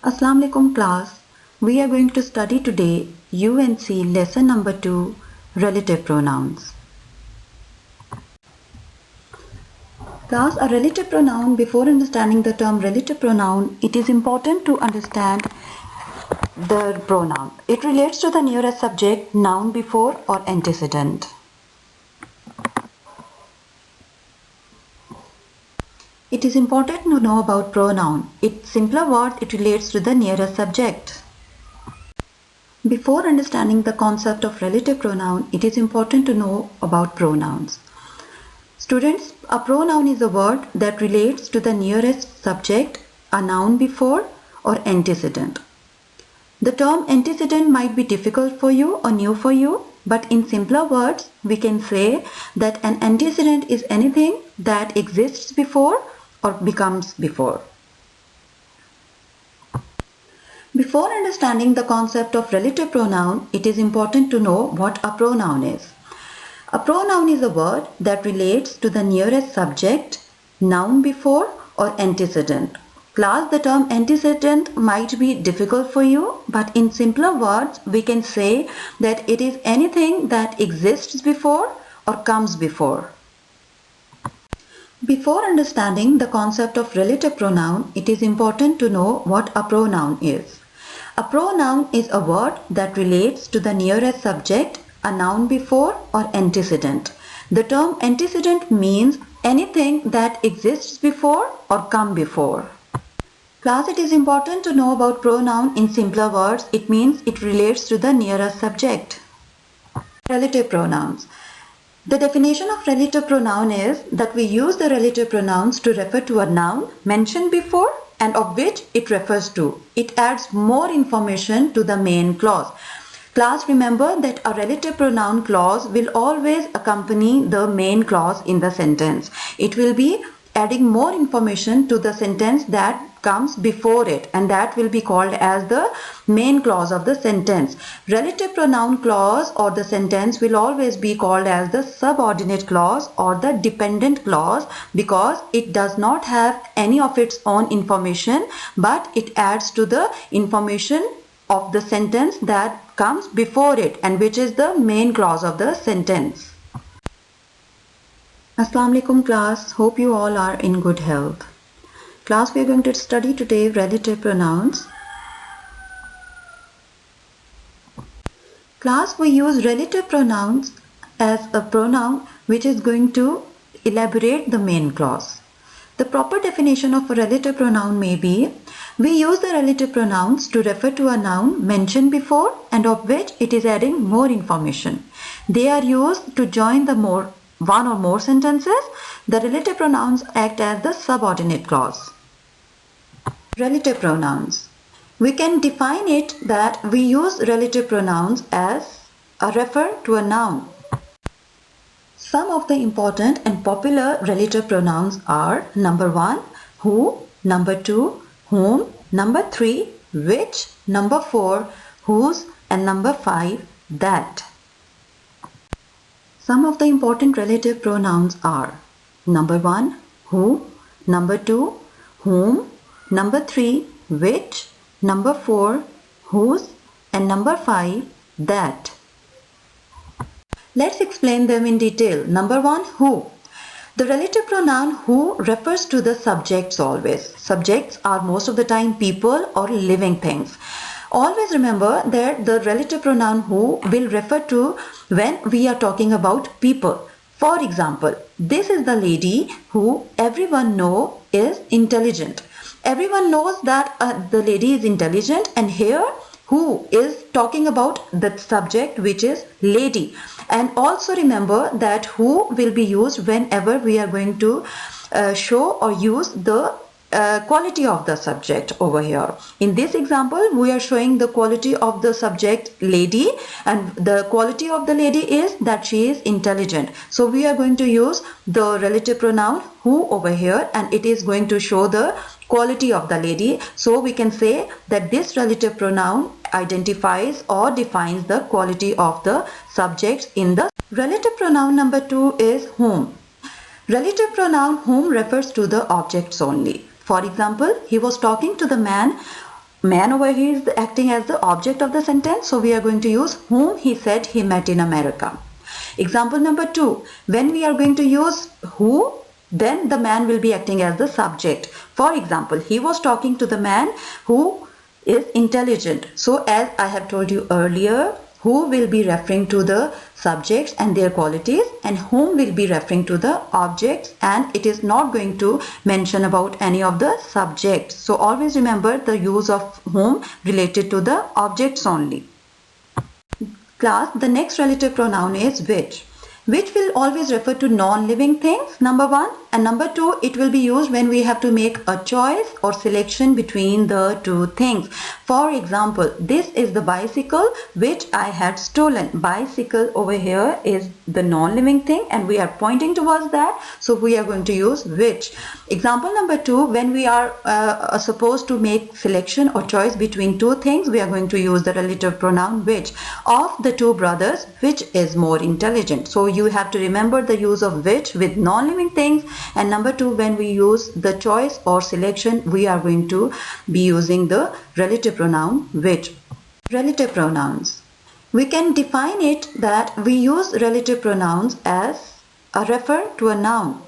Assalamu alaikum class. We are going to study today UNC lesson number 2 relative pronouns. Class, a relative pronoun, before understanding the term relative pronoun, it is important to understand the pronoun. It relates to the nearest subject, noun before or antecedent. It is important to know about pronoun. In simpler words, it relates to the nearest subject. Before understanding the concept of relative pronoun, it is important to know about pronouns. Students, a pronoun is a word that relates to the nearest subject, a noun before or antecedent. The term antecedent might be difficult for you or new for you, but in simpler words, we can say that an antecedent is anything that exists before or becomes before. Before understanding the concept of relative pronoun, it is important to know what a pronoun is. A pronoun is a word that relates to the nearest subject, noun before or antecedent. Class, the term antecedent might be difficult for you, but in simpler words, we can say that it is anything that exists before or comes before. Before understanding the concept of relative pronoun, it is important to know what a pronoun is. A pronoun is a word that relates to the nearest subject, a noun before or antecedent. The term antecedent means anything that exists before or come before. Class, it is important to know about pronoun in simpler words. It means it relates to the nearest subject. Relative pronouns. The definition of relative pronoun is that we use the relative pronouns to refer to a noun mentioned before and of which it refers to. It adds more information to the main clause. Class, remember that a relative pronoun clause will always accompany the main clause in the sentence. It will be adding more information to the sentence that comes before it, and that will be called as the main clause of the sentence. Relative pronoun clause or the sentence will always be called as the subordinate clause or the dependent clause because it does not have any of its own information, but it adds to the information of the sentence that comes before it and which is the main clause of the sentence. Assalamu alaikum class, hope you all are in good health. Class, we are going to study today relative pronouns. Class, we use relative pronouns as a pronoun which is going to elaborate the main clause. The proper definition of a relative pronoun may be, we use the relative pronouns to refer to a noun mentioned before and of which it is adding more information. They are used to join the one or more sentences. The relative pronouns act as the subordinate clause. Relative pronouns. We can define it that we use relative pronouns as a refer to a noun. Some of the important and popular relative pronouns are number 1, who, number 2, whom, number 3, which, number 4, whose, and number 5, that. Some of the important relative pronouns are number 1, who, number 2, whom, number 3, which, number 4, whose, and number 5, that. Let's explain them in detail. Number 1, who. The relative pronoun who refers to the subjects always. Subjects are most of the time people or living things. Always remember that the relative pronoun who will refer to when we are talking about people. For example, this is the lady who everyone knows is intelligent. Everyone knows that the lady is intelligent, and here who is talking about the subject which is lady. And also remember that who will be used whenever we are going to show or use the quality of the subject over here. In this example, we are showing the quality of the subject lady, and the quality of the lady is that she is intelligent. So we are going to use the relative pronoun who over here, and it is going to show the quality of the lady. So we can say that this relative pronoun identifies or defines the quality of the subjects in the relative pronoun. Number 2 is whom. Relative pronoun whom refers to the objects only. For example, he was talking to the man man over here is acting as the object of the sentence, so we are going to use whom he said he met in America. Example number 2, when we are going to use who, then the man will be acting as the subject. For example, he was talking to the man who is intelligent. So as I have told you earlier, who will be referring to the subjects and their qualities, and whom will be referring to the objects, and it is not going to mention about any of the subjects. So always remember the use of whom related to the objects only. Class, the next relative pronoun is which will always refer to non-living things, number 1, and number 2, it will be used when we have to make a choice or selection between the two things. For example, this is the bicycle which I had stolen. Bicycle over here is the non-living thing and we are pointing towards that, so we are going to use which. Example number 2, when we are supposed to make selection or choice between two things, we are going to use the relative pronoun which. Of the two brothers, which is more intelligent? So you have to remember the use of which with non-living things, and number 2, when we use the choice or selection, we are going to be using the relative pronoun which. Relative pronouns. We can define it that we use relative pronouns as a refer to a noun.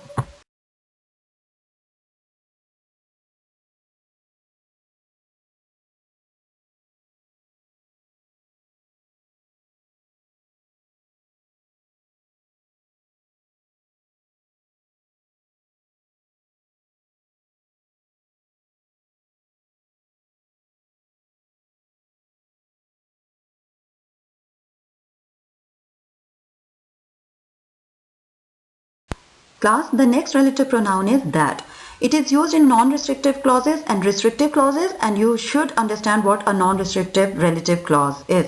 Class, the next relative pronoun is that. It is used in non-restrictive clauses and restrictive clauses, and you should understand what a non-restrictive relative clause is.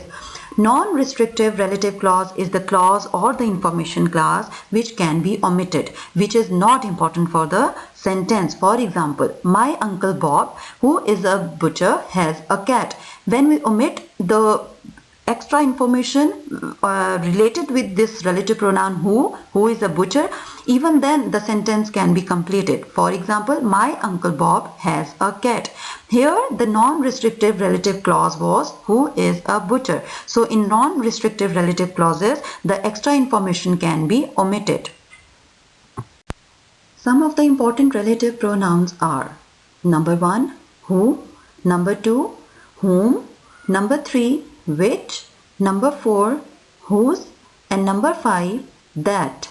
Non-restrictive relative clause is the clause or the information clause which can be omitted, which is not important for the sentence. For example, my uncle Bob, who is a butcher, has a cat. When we omit the extra information related with this relative pronoun who is a butcher, even then the sentence can be completed. For example, my uncle Bob has a cat. Here the non-restrictive relative clause was who is a butcher. So in non-restrictive relative clauses, the extra information can be omitted. Some of the important relative pronouns are number 1, who, number 2, whom, number 3, which, number 4, whose, and number 5, that.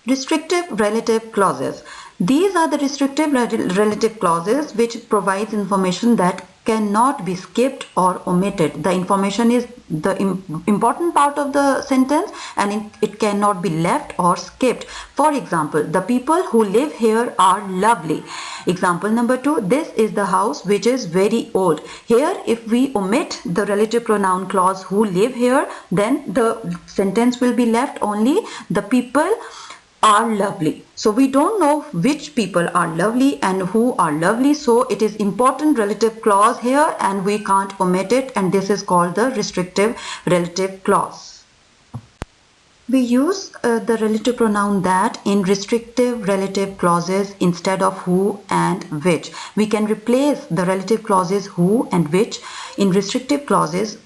Restrictive relative clauses. These are the restrictive relative clauses which provides information that cannot be skipped or omitted. The information is the important part of the sentence and it cannot be left or skipped. For example, the people who live here are lovely. Example number 2, this is the house which is very old. Here if we omit the relative pronoun clause who live here, then the sentence will be left only the people are lovely. So we don't know which people are lovely and who are lovely, so it is important relative clause here and we can't omit it, and this is called the restrictive relative clause. We use the relative pronoun that in restrictive relative clauses instead of who and which. We can replace the relative clauses who and which in restrictive clauses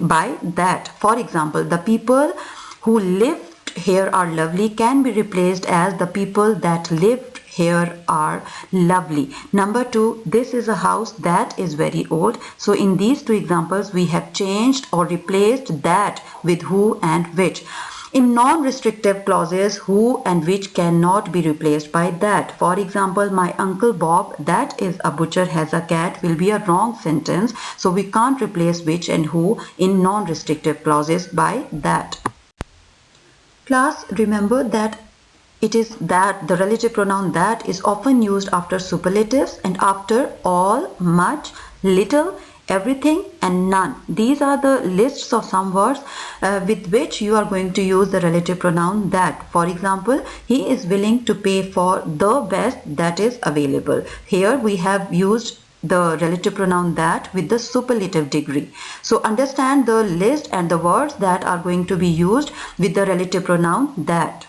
by that. For example, the people who live here are lovely can be replaced as the people that lived here are lovely. Number 2, this is a house that is very old. So in these two examples we have changed or replaced that with who and which. In non-restrictive clauses, who and which cannot be replaced by that. For example, my uncle Bob, that is a butcher, has a cat will be a wrong sentence. So we can't replace which and who in non-restrictive clauses by that. Class, remember that it is that, the relative pronoun that is often used after superlatives and after all, much, little, everything and none. These are the lists of some words with which you are going to use the relative pronoun that. For example, he is willing to pay for the best that is available. Here we have used the relative pronoun that with the superlative degree. So understand the list and the words that are going to be used with the relative pronoun that.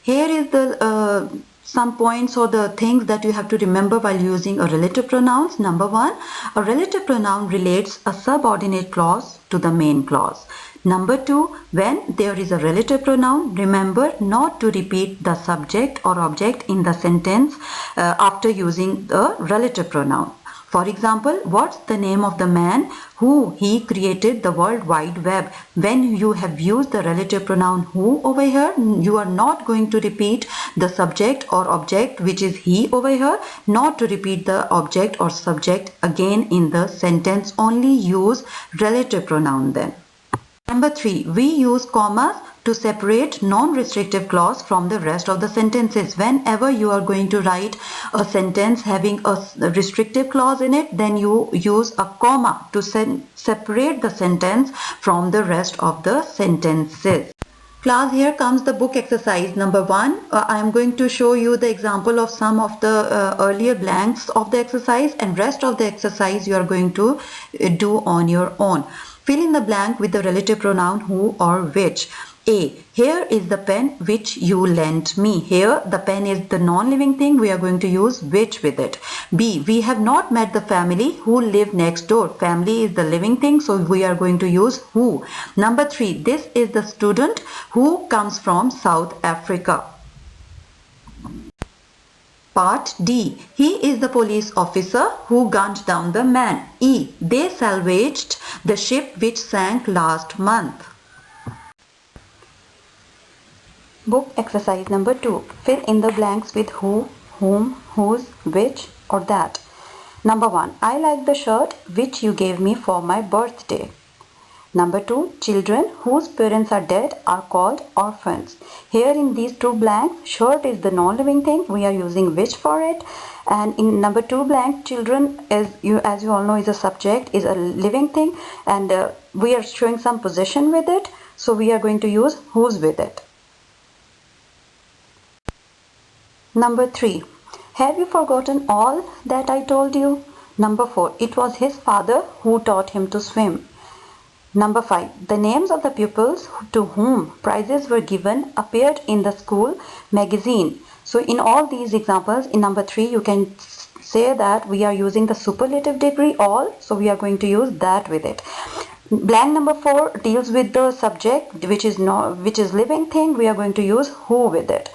Here is the some points or the things that you have to remember while using a relative pronouns. Number one, a relative pronoun relates a subordinate clause to the main clause. Number two, when there is a relative pronoun, remember not to repeat the subject or object in the sentence after using the relative pronoun. For example, what's the name of the man who he created the World Wide Web? When you have used the relative pronoun who over here, you are not going to repeat the subject or object which is he over here, not to repeat the object or subject again in the sentence, only use relative pronoun then. Number 3, we use commas to separate non-restrictive clause from the rest of the sentences. Whenever you are going to write a sentence having a restrictive clause in it, then you use a comma to separate the sentence from the rest of the sentences. Class, here comes the book exercise number 1. I am going to show you the example of some of the earlier blanks of the exercise, and rest of the exercise you are going to do on your own. Fill in the blank with the relative pronoun who or which. A. Here is the pen which you lent me. Here the pen is the non-living thing. We are going to use which with it. B. We have not met the family who live next door. Family is the living thing, so we are going to use who. Number 3. This is the student who comes from South Africa. Part D. He is the police officer who gunned down the man. E. They salvaged the ship which sank last month. Book exercise number 2. Fill in the blanks with who, whom, whose, which or that. Number 1. I like the shirt which you gave me for my birthday. Number 2. Children whose parents are dead are called orphans. Here in these two blanks, shirt is the non-living thing. We are using which for it. And in number 2 blank, children, as you all know, is a subject, is a living thing, and we are showing some possession with it. So we are going to use whose with it. Number 3. Have you forgotten all that I told you? Number 4. It was his father who taught him to swim. Number 5. The names of the pupils to whom prizes were given appeared in the school magazine. So in all these examples, in number 3, you can say that we are using the superlative degree all. So we are going to use that with it. Blank number 4 deals with the subject which is living thing. We are going to use who with it.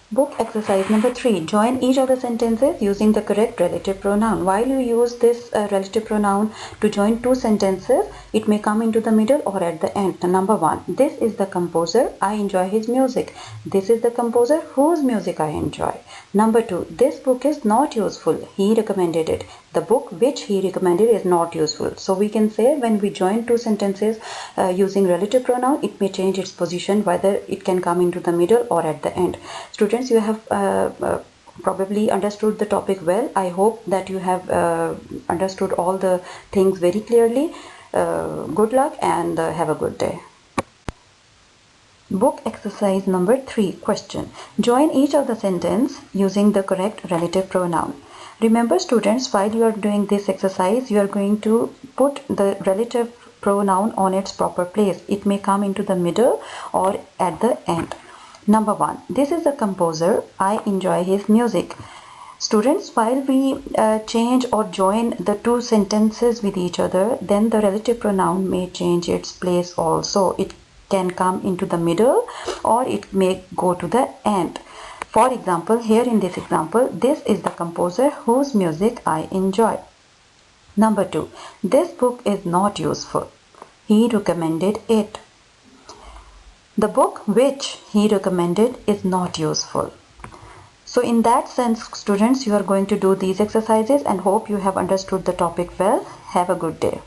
Book exercise number 3. Join each of the sentences using the correct relative pronoun. While you use this relative pronoun to join two sentences, it may come into the middle or at the end. Number 1. This is the composer. I enjoy his music. This is the composer whose music I enjoy. Number 2. This book is not useful. He recommended it. The book which he recommended is not useful. So we can say when we join two sentences using relative pronoun, it may change its position, whether it can come into the middle or at the end. Students, you have probably understood the topic well. I hope that you have understood all the things very clearly. Good luck and have a good day. Book exercise number 3. Question. Join each of the sentence using the correct relative pronoun. Remember, students, while you are doing this exercise, you are going to put the relative pronoun on its proper place. It may come into the middle or at the end. Number 1. This is the composer. I enjoy his music. Students, while we change or join the two sentences with each other, then the relative pronoun may change its place also. It can come into the middle or it may go to the end. For example, here in this example, this is the composer whose music I enjoy. Number 2. This book is not useful. He recommended it. The book which he recommended is not useful. So in that sense, students, you are going to do these exercises and hope you have understood the topic well. Have a good day.